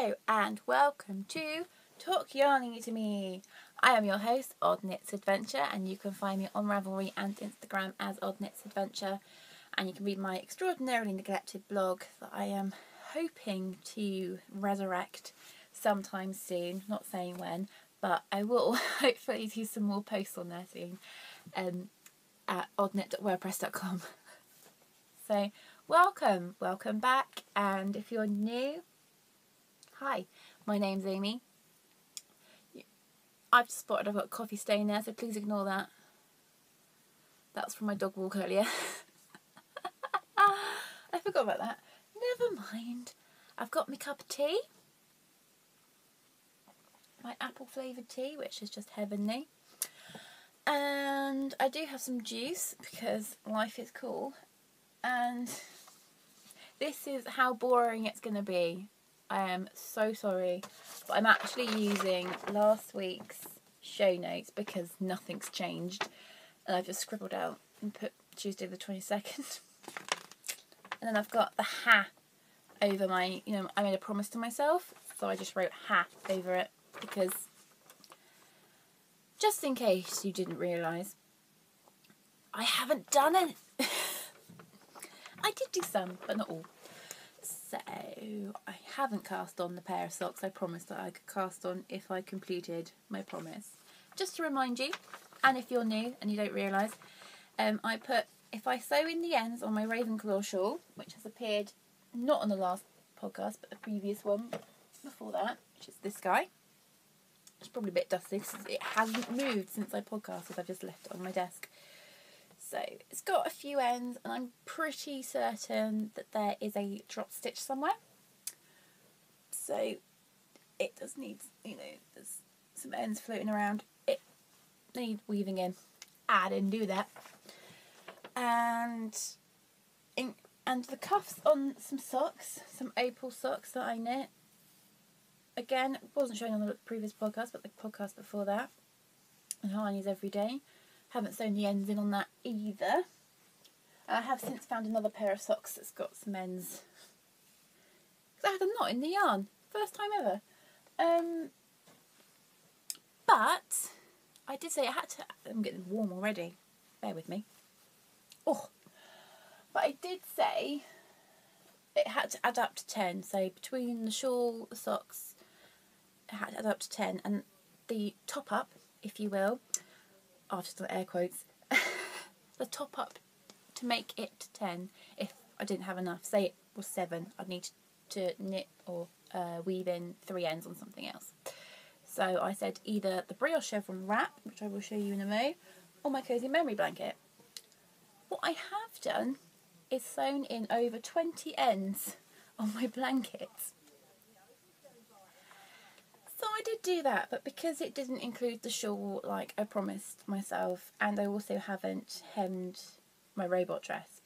Hello and welcome to Talk Yarny to Me. I am your host, Oddknit Adventure, and you can find me on Ravelry and Instagram as Oddknit Adventure, and you can read my extraordinarily neglected blog that I am hoping to resurrect sometime soon, not saying when, but I will hopefully do some more posts on there soon at oddknit.wordpress.com. So welcome back, and if you're new, hi, my name's Amy. I've just spotted I've got a coffee stain there, so please ignore that. That's from my dog walk earlier. I forgot about that. Never mind. I've got my cup of tea. My apple flavoured tea, which is just heavenly. And I do have some juice because life is cool. And this is how boring it's going to be. I am so sorry, but I'm actually using last week's show notes because nothing's changed, and I've just scribbled out and put Tuesday the 22nd, and then I've got the ha over my, I made a promise to myself, so I just wrote ha over it, because just in case you didn't realise, I haven't done it. I did do some, but not all. So, I haven't cast on the pair of socks I promised that I could cast on if I completed my promise. Just to remind you, and if you're new and you don't realise, I put, if I sew in the ends on my Ravenclaw shawl, which has appeared not on the last podcast, but the previous one before that, which is this guy. It's probably a bit dusty because it hasn't moved since I podcasted, I've just left it on my desk. So it's got a few ends, and I'm pretty certain that there is a drop stitch somewhere. So it does need, there's some ends floating around. It needs weaving in. I didn't do that. And the cuffs on some socks, some opal socks that I knit. Again, it wasn't shown on the previous podcast, but the podcast before that. And how I use every day. Haven't sewn the ends in on that either. I have since found another pair of socks that's got some ends. Because I had a knot in the yarn. First time ever. But I did say I had to... I'm getting warm already. Bear with me. Oh. But I did say it had to add up to 10. So between the shawl, the socks, it had to add up to 10. And the top up, if you will... I've just done air quotes, the top up to make it 10 if I didn't have enough. Say it was 7, I'd need to knit or weave in 3 ends on something else. So I said either the Briochevron Wrap, which I will show you in a mo, or my Cozy Memory Blanket. What I have done is sewn in over 20 ends on my blankets. So I did do that, but because it didn't include the shawl like I promised myself, and I also haven't hemmed my robot dress,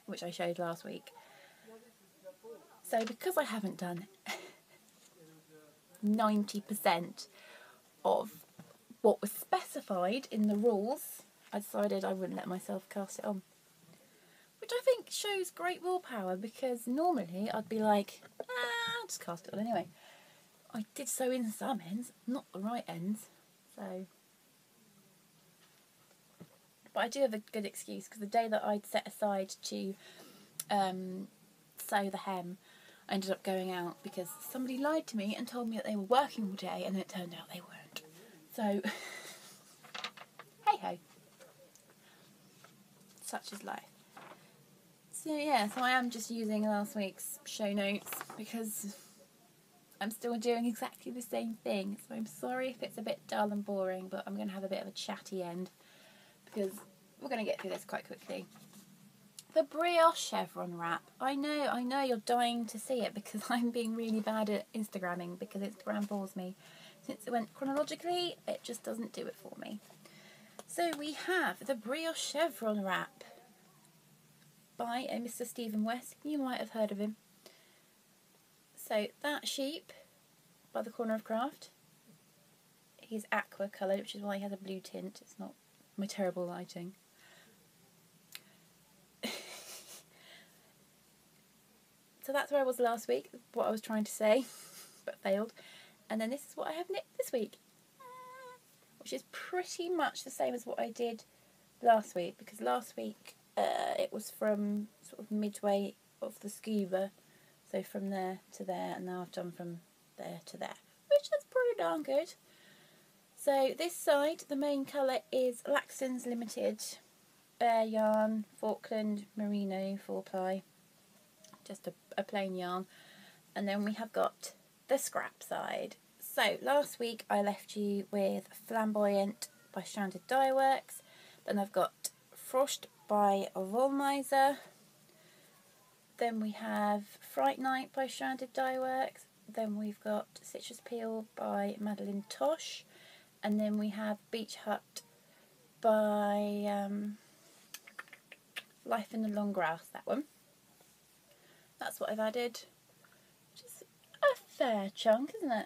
which I showed last week. So because I haven't done 90% of what was specified in the rules, I decided I wouldn't let myself cast it on. Which I think shows great willpower, because normally I'd be like, I'll just cast it on anyway. I did sew in some ends, not the right ends, so. But I do have a good excuse, because the day that I'd set aside to sew the hem, I ended up going out because somebody lied to me and told me that they were working all day, and it turned out they weren't. So, hey ho. Such is life. So yeah, so I am just using last week's show notes, because I'm still doing exactly the same thing, so I'm sorry if it's a bit dull and boring, but I'm going to have a bit of a chatty end, because we're going to get through this quite quickly. The Briochevron Wrap. I know you're dying to see it, because I'm being really bad at Instagramming, because Instagram bores me. Since it went chronologically, it just doesn't do it for me. So we have the Briochevron Wrap by a Mr. Stephen West. You might have heard of him. So that sheep by the corner of craft, he's aqua coloured, which is why he has a blue tint. It's not my terrible lighting. So that's where I was last week, what I was trying to say, but failed. And then this is what I have knit this week, which is pretty much the same as what I did last week, because last week it was from sort of midway of the scuba, so from there to there, and now I've done from there to there, which is pretty darn good. So this side, the main colour is Laxtons Limited yarn, Falkland Merino 4-ply, just a plain yarn. And then we have got the scrap side. So last week I left you with Flamboyant by Stranded Dyeworks. Then I've got Frost by Rollmiser. Then we have Fright Night by Stranded Dyeworks. Then we've got Citrus Peel by Madeline Tosh. And then we have Beach Hut by Life in the Long Grass, that one. That's what I've added. Which is a fair chunk, isn't it?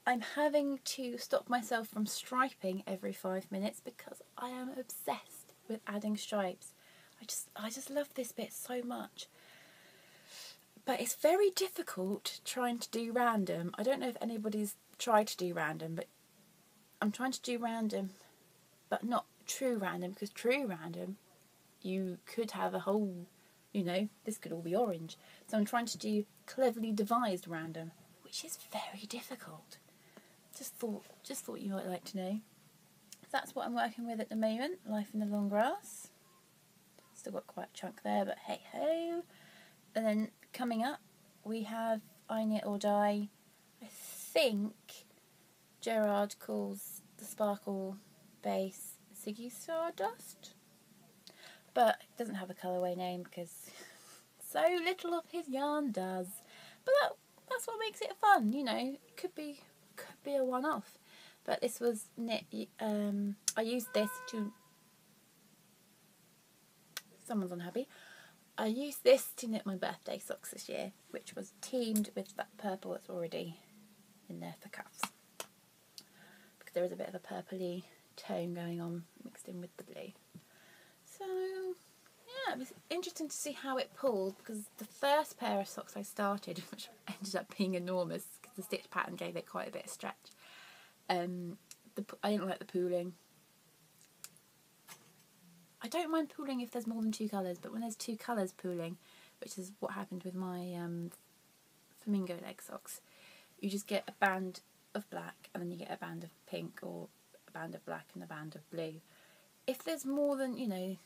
I'm having to stop myself from striping every 5 minutes because I am obsessed with adding stripes. I just love this bit so much. But it's very difficult trying to do random. I don't know if anybody's tried to do random, but I'm trying to do random, but not true random, because true random, you could have a whole, you know, this could all be orange. So I'm trying to do cleverly devised random, which is very difficult. Just thought you might like to know. So that's what I'm working with at the moment, Life in the Long Grass. Still got quite a chunk there, but hey ho. And then coming up, we have I Knit or Die. I think Gerard calls the sparkle base Ziggy Stardust, but it doesn't have a colourway name because so little of his yarn does. But that's what makes it fun, you know. It could be a one-off. But this was knit. I used this to. Someone's unhappy. I used this to knit my birthday socks this year, which was teamed with that purple that's already in there for cuffs, because there is a bit of a purpley tone going on mixed in with the blue. So yeah, it was interesting to see how it pulled, because the first pair of socks I started, which ended up being enormous because the stitch pattern gave it quite a bit of stretch, I didn't like the pooling. I don't mind pooling if there's more than 2 colours, but when there's 2 colours pooling, which is what happened with my flamingo leg socks, you just get a band of black and then you get a band of pink, or a band of black and a band of blue. If there's more than, you know,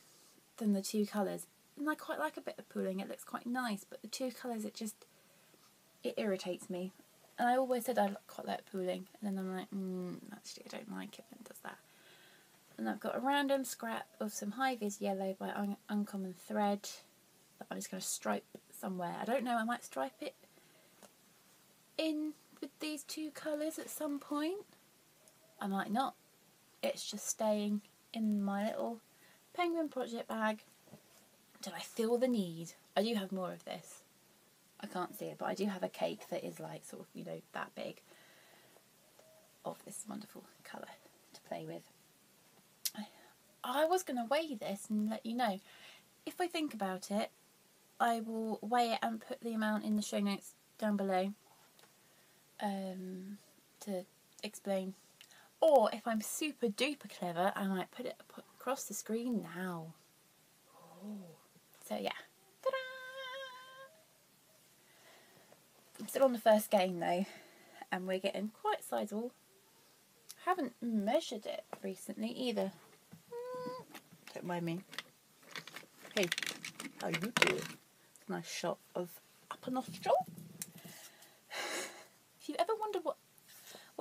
than the 2 colours, and I quite like a bit of pooling, it looks quite nice, but the 2 colours, it irritates me. And I always said I quite like pooling, and then I'm like, actually I don't like it when it does that. And I've got a random scrap of some high-vis yellow by Uncommon Thread that I'm just going to stripe somewhere. I don't know, I might stripe it in with these 2 colours at some point. I might not. It's just staying in my little Penguin Project bag until I feel the need. I do have more of this. I can't see it, but I do have a cake that is like sort of, you know, that big of this wonderful colour to play with. I was going to weigh this and let you know. If I think about it, I will weigh it and put the amount in the show notes down below to explain. Or if I'm super duper clever, I might put it across the screen now. Oh. So yeah. Ta-da! I'm still on the first game though, and we're getting quite sizable. Haven't measured it recently either. Don't mind me. Hey, how you doing? Nice shot of upper nostril. If you ever wonder what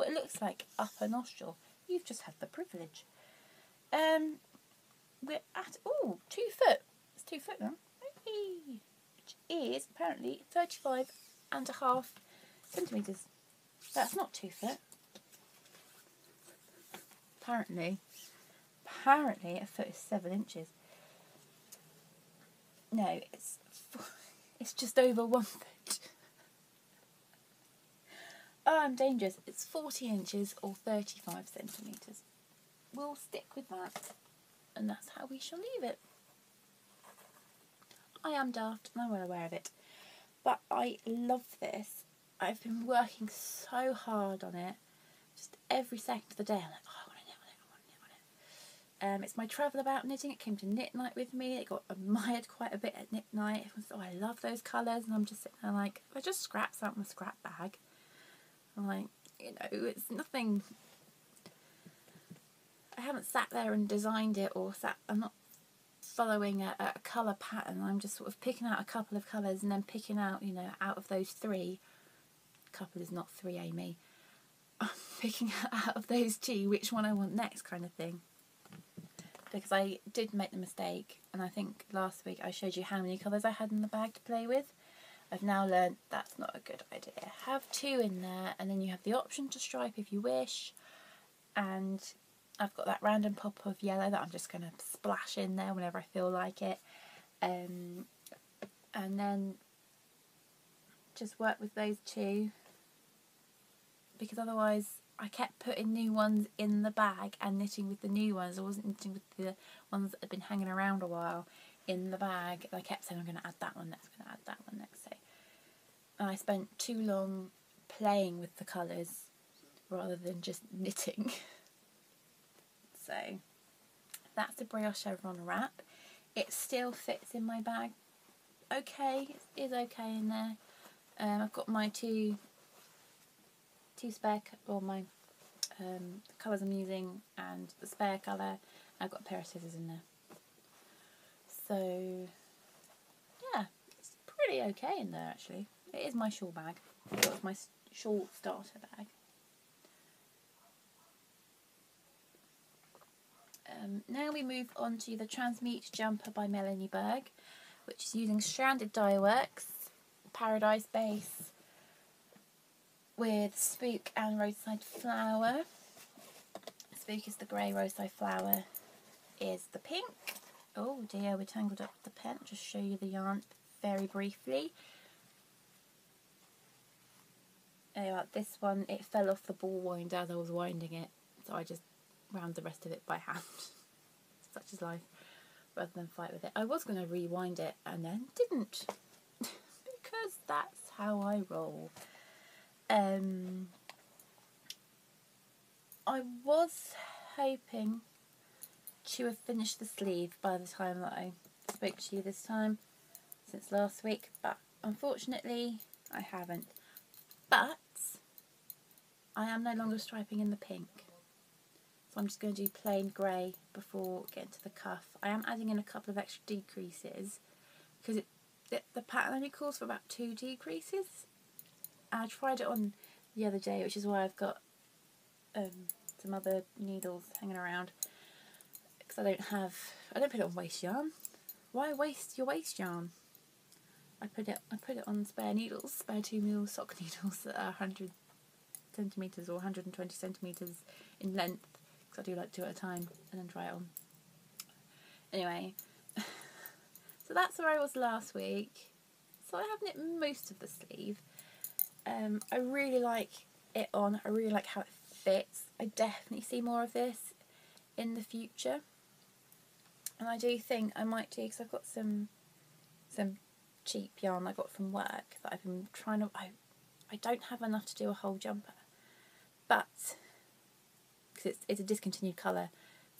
it looks like upper nostril, you've just had the privilege. We're at 2 foot. It's 2 foot now. Hey. Which is apparently 35.5 centimetres. That's not 2 foot. Apparently a foot is 7 inches. No, it's just over 1 foot. Oh, I'm dangerous. It's 40 inches or 35 centimetres. We'll stick with that, and that's how we shall leave it. I am daft and I'm well aware of it. But I love this. I've been working so hard on it. Just every second of the day I'm like, oh, I want to knit on it, I want to knit on it. It's my travel about knitting. It came to knit night with me. It got admired quite a bit at knit night. It was, oh, I love those colours. And I'm just sitting there like, I just scraps out my scrap bag. I'm like, you know, it's nothing. I haven't sat there and designed it or I'm not following a colour pattern. I'm just sort of picking out a couple of colours and then picking out, you know, out of those three. Couple is not three, Amy. I'm picking out of those two which one I want next, kind of thing. Because I did make the mistake, and I think last week I showed you how many colours I had in the bag to play with. I've now learned that's not a good idea. Have two in there, and then you have the option to stripe if you wish. And I've got that random pop of yellow that I'm just going to splash in there whenever I feel like it. And then just work with those two. Because otherwise I kept putting new ones in the bag and knitting with the new ones. I wasn't knitting with the ones that had been hanging around a while in the bag. I kept saying I'm going to add that one next, I'm going to add that one next. So, and I spent too long playing with the colours rather than just knitting. So that's the Briochevron Wrap. It still fits in my bag. Okay, it is okay in there. I've got my two spare, or my the colours I'm using and the spare colour. I've got a pair of scissors in there. So yeah, it's pretty okay in there actually. It is my shawl bag. It was my shawl starter bag. Now we move on to the Transmute jumper by Melanie Berg, which is using stranded Dyeworks Paradise base with Spook and Roadside Flower. Spook is the grey, Roadside Flower is the pink. Oh dear, we're tangled up with the pen. I'll just show you the yarn very briefly. There you are. This one, it fell off the ball wind as I was winding it, so I just wound the rest of it by hand. Such is life, rather than fight with it. I was going to rewind it and then didn't, because that's how I roll. I was hoping to have finished the sleeve by the time that I spoke to you this time, since last week, but unfortunately I haven't. But I am no longer striping in the pink, so I'm just going to do plain grey before getting to the cuff. I am adding in a couple of extra decreases because the pattern only calls for about 2 decreases. I tried it on the other day, which is why I've got some other needles hanging around, because I don't put it on waste yarn. Why waste your waste yarn? I put it on spare needles, spare 2mm sock needles that are 100 centimetres or 120 centimetres in length, because I do like 2 at a time, and then try it on. Anyway, so that's where I was last week. So I have knit most of the sleeve. I really like it on. I really like how it fits. I definitely see more of this in the future, and I do think I might do, because I've got some cheap yarn I got from work that I've been trying to. I don't have enough to do a whole jumper, but because it's a discontinued colour,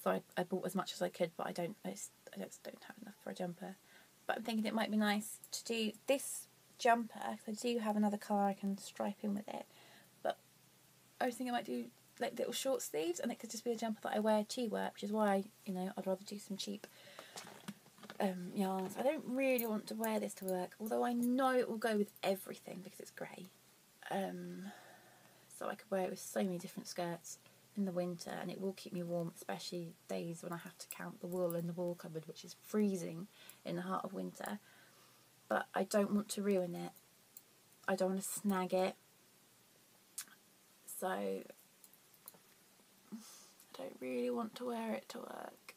so I bought as much as I could, but I just don't have enough for a jumper. But I'm thinking it might be nice to do this jumper, because I do have another colour I can stripe in with it, but I was thinking I might do like little short sleeves, and it could just be a jumper that I wear to work, which is why, you know, I'd rather do some cheap yarns. I don't really want to wear this to work, although I know it will go with everything because it's grey. So I could wear it with so many different skirts in the winter, and it will keep me warm, especially days when I have to count the wool in the wool cupboard, which is freezing in the heart of winter. But I don't want to ruin it. I don't want to snag it. So I don't really want to wear it to work.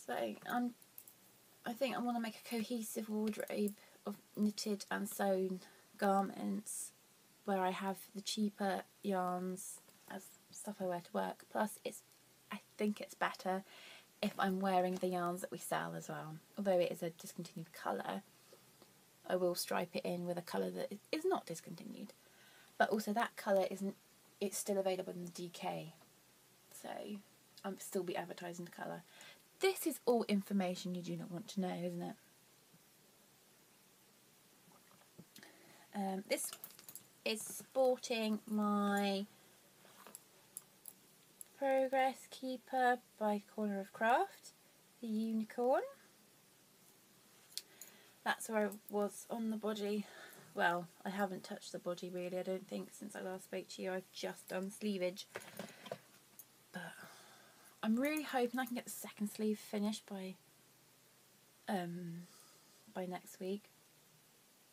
So I think I want to make a cohesive wardrobe of knitted and sewn garments where I have the cheaper yarns as stuff I wear to work. Plus I think it's better if I'm wearing the yarns that we sell as well. Although it is a discontinued colour, I will stripe it in with a colour that is not discontinued. But also that colour isn't, it's still available in the DK. So I'll still be advertising the colour. This is all information you do not want to know, isn't it? This is sporting my Progress Keeper by Corner of Craft, the unicorn. That's where I was on the body. Well, I haven't touched the body really, I don't think, since I last spoke to you. I've just done sleevage. But I'm really hoping I can get the second sleeve finished by next week.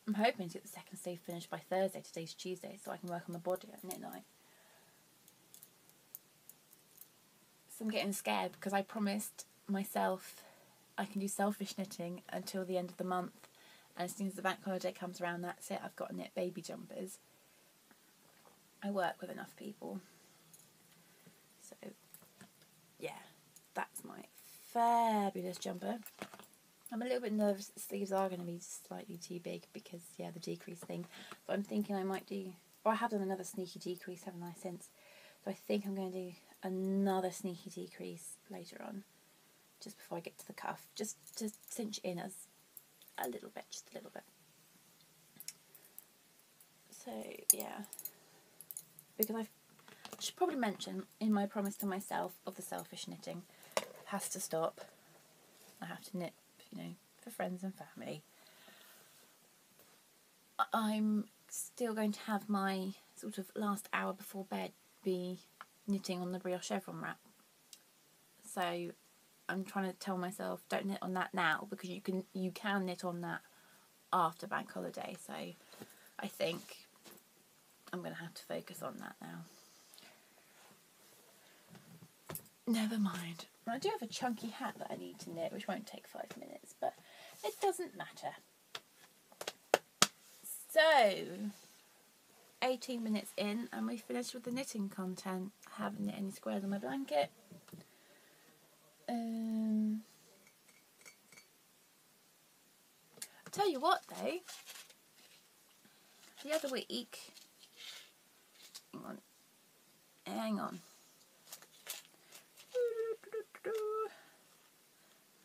I'm hoping to get the second sleeve finished by Thursday. Today's Tuesday, so I can work on the body at midnight. So I'm getting scared because I promised myself I can do selfish knitting until the end of the month. And as soon as the bank holiday comes around, that's it. I've got to knit baby jumpers. I work with enough people. So, yeah, that's my fabulous jumper. I'm a little bit nervous that the sleeves are going to be slightly too big because, yeah, the decrease thing. But I'm thinking I might do... Or I have done another sneaky decrease, haven't I, since? So I think I'm going to do another sneaky decrease later on. Just before I get to the cuff. Just to cinch in as a little bit, just a little bit. So, yeah. Because I should probably mention, in my promise to myself of the selfish knitting, has to stop. I have to knit, you know, for friends and family. I'm still going to have my sort of last hour before bed be knitting on the Briochevron Wrap. So I'm trying to tell myself, don't knit on that now, because you can knit on that after bank holiday. So I think I'm going to have to focus on that now. Never mind. I do have a chunky hat that I need to knit, which won't take 5 minutes, but it doesn't matter. So, 18 minutes in, and we finished with the knitting content. I haven't knit any squares on my blanket. I'll tell you what though, the other week, hang on.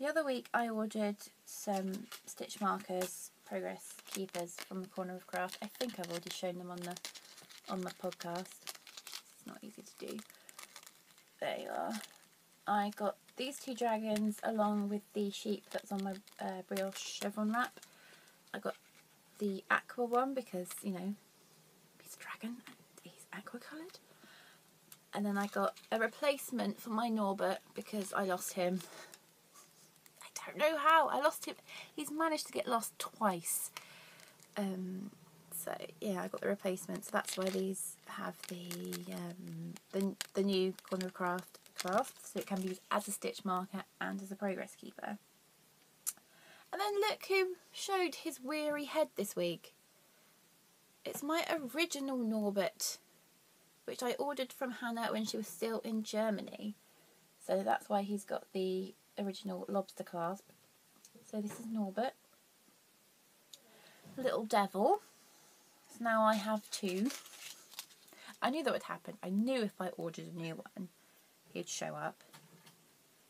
The other week I ordered some stitch markers, progress keepers from the Corner of Craft. I think I've already shown them on the podcast. It's not easy to do. There you are. I got these two dragons along with the sheep that's on my Briochevron Wrap. I got the aqua one because, you know, he's a dragon and he's aqua coloured. And then I got a replacement for my Norbert because I lost him. I don't know how. I lost him. He's managed to get lost twice. So yeah, I got the replacement. So that's why these have the new Corner of Craft clasp, so it can be used as a stitch marker and as a progress keeper. And then look who showed his weary head this week. It's my original Norbert, which I ordered from Hannah when she was still in Germany. So that's why he's got the original lobster clasp. So this is Norbert. Little devil. So now I have two. I knew that would happen. I knew if I ordered a new one, he'd show up.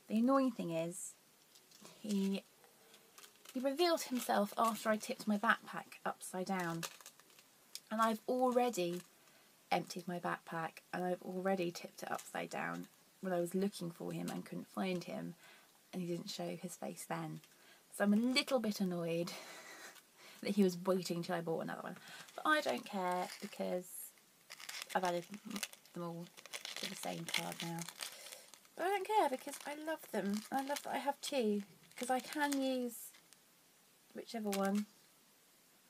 The annoying thing is, he revealed himself after I tipped my backpack upside down. And I've already emptied my backpack and I've already tipped it upside down when I was looking for him and couldn't find him, and he didn't show his face then. So I'm a little bit annoyed that he was waiting until I bought another one. But I don't care because I've added them all to the same card now. But I don't care because I love them. I love that I have two because I can use whichever one,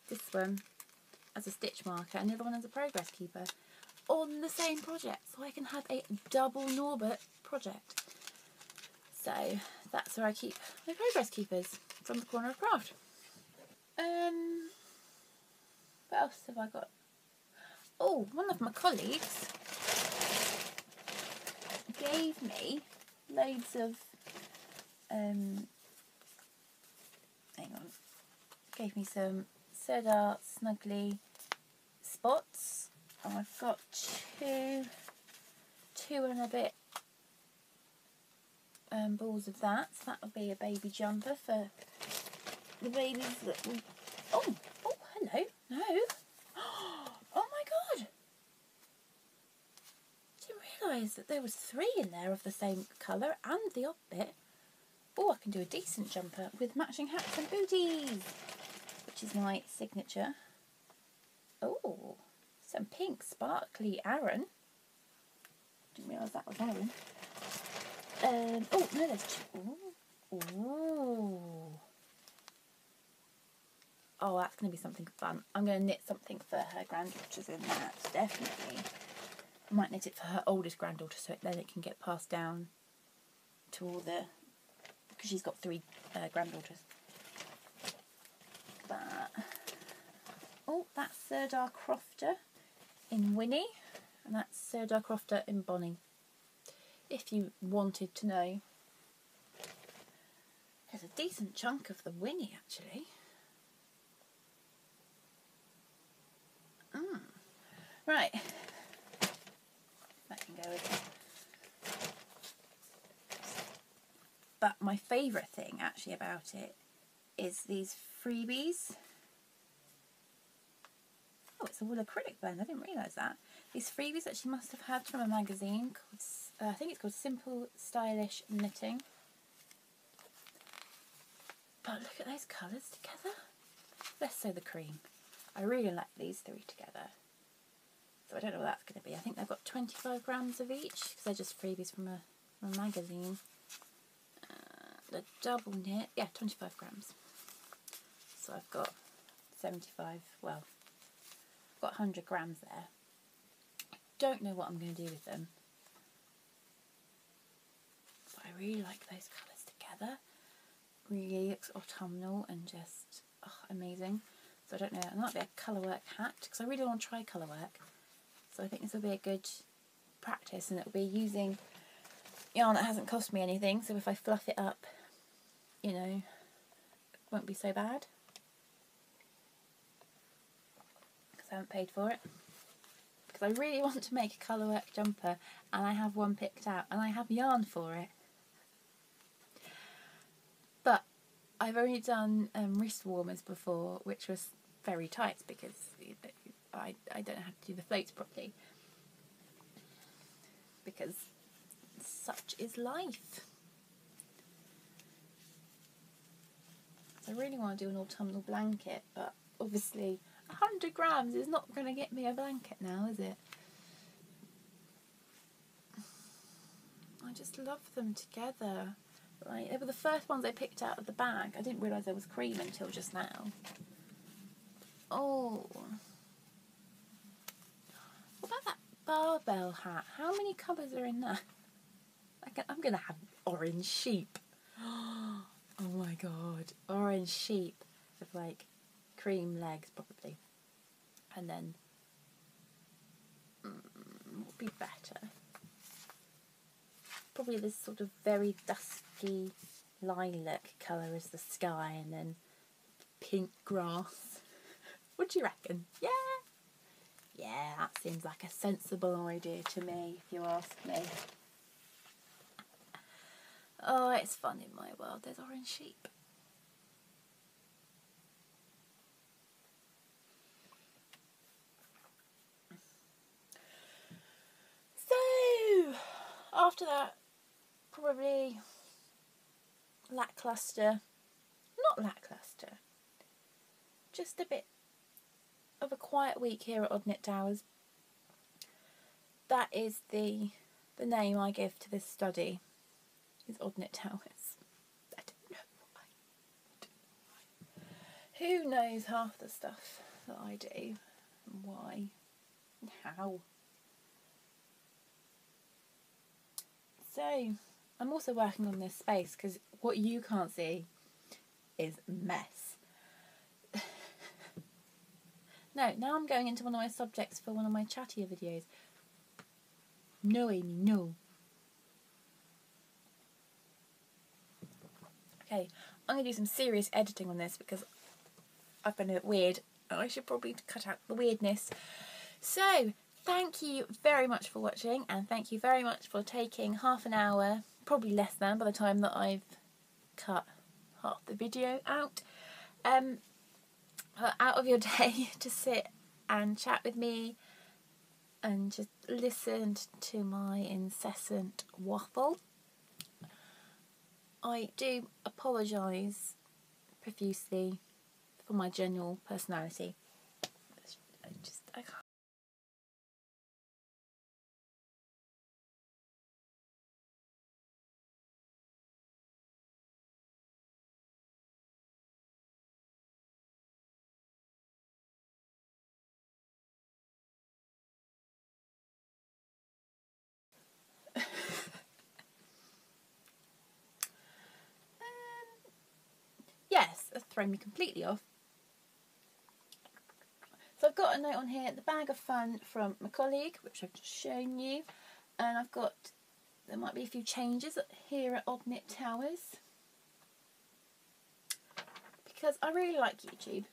this one, as a stitch marker and the other one as a progress keeper on the same project. So I can have a double Norbert project. So that's where I keep my progress keepers from the Corner of Craft. What else have I got? Oh, one of my colleagues gave me loads of hang on, gave me some Sirdar Snuggly spots. And I've got two and a bit balls of that. So that'll be a baby jumper for the babies that we... Oh, hello. No. Oh my god. Didn't realise that there was 3 in there of the same colour and the odd bit. Oh, I can do a decent jumper with matching hats and booties, which is my signature. Oh, some pink sparkly Aaron. Didn't realise that was Aaron. Oh, no, there's 2. Ooh. Oh, that's going to be something fun. I'm going to knit something for her granddaughters in that, definitely. I might knit it for her oldest granddaughter so then it can get passed down to all the... because she's got 3 granddaughters. But, oh, that's Sirdar Crofter in Winnie, and that's Sirdar Crofter in Bonnie, if you wanted to know. There's a decent chunk of the Winnie, actually. Right, that can go with it. But my favourite thing actually about it is these freebies. Oh, it's a wool acrylic blend, I didn't realise that. These freebies that she must have had from a magazine called, I think it's called Simple Stylish Knitting. But look at those colours together. Let's sew the cream. I really like these 3 together. So I don't know what that's going to be. I think they've got 25 grams of each because they're just freebies from a magazine. The double knit, yeah, 25 grams. So I've got 75, well, I've got 100 grams there. I don't know what I'm going to do with them. But I really like those colours together. Really looks autumnal and just amazing. So I don't know, it might be a colourwork hat because I really want to try colourwork. So I think this will be a good practice, and it'll be using yarn that hasn't cost me anything. So if I fluff it up, you know, it won't be so bad because I haven't paid for it. Because I really want to make a colourwork jumper, and I have one picked out, and I have yarn for it. But I've only done wrist warmers before, which was very tight because I don't know how to do the floats properly. Because such is life. So I really want to do an autumnal blanket, but obviously 100 grams is not going to get me a blanket now, is it? I just love them together. Like, they were the first ones I picked out of the bag. I didn't realise there was cream until just now. Oh. What about that barbell hat? How many colours are in that? I'm going to have orange sheep. Oh my god. Orange sheep with like cream legs probably. And then what would be better? Probably this sort of very dusky lilac colour as the sky, and then pink grass. What do you reckon? Yeah? Yeah, that seems like a sensible idea to me, if you ask me. Oh, it's fun in my world. There's orange sheep. So, after that, probably lackluster. Not lackluster. Just a bit of a quiet week here at Oddknit Towers. That is the name I give to this study. Is Oddknit Towers. I don't know why. Who knows half the stuff that I do and why and how. So I'm also working on this space because what you can't see is mess. No, now I'm going into one of my subjects for one of my chattier videos. No, Amy, no. Okay, I'm going to do some serious editing on this because I've been a bit weird. I should probably cut out the weirdness. So, thank you very much for watching, and thank you very much for taking half an hour, probably less than by the time that I've cut half the video out of your day to sit and chat with me and just listen to my incessant waffle. I do apologise profusely for my general personality. I can't. Yes, that's thrown me completely off. So I've got a note on here, the bag of fun from my colleague, which I've just shown you. And I've got, there might be a few changes here at Oddknit Towers. Because I really like YouTube.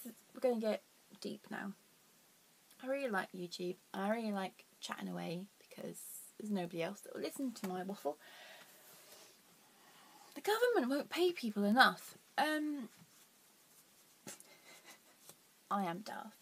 We're going to get deep now. I really like YouTube. I really like chatting away because there's nobody else that will listen to my waffle. The government won't pay people enough. I am daft.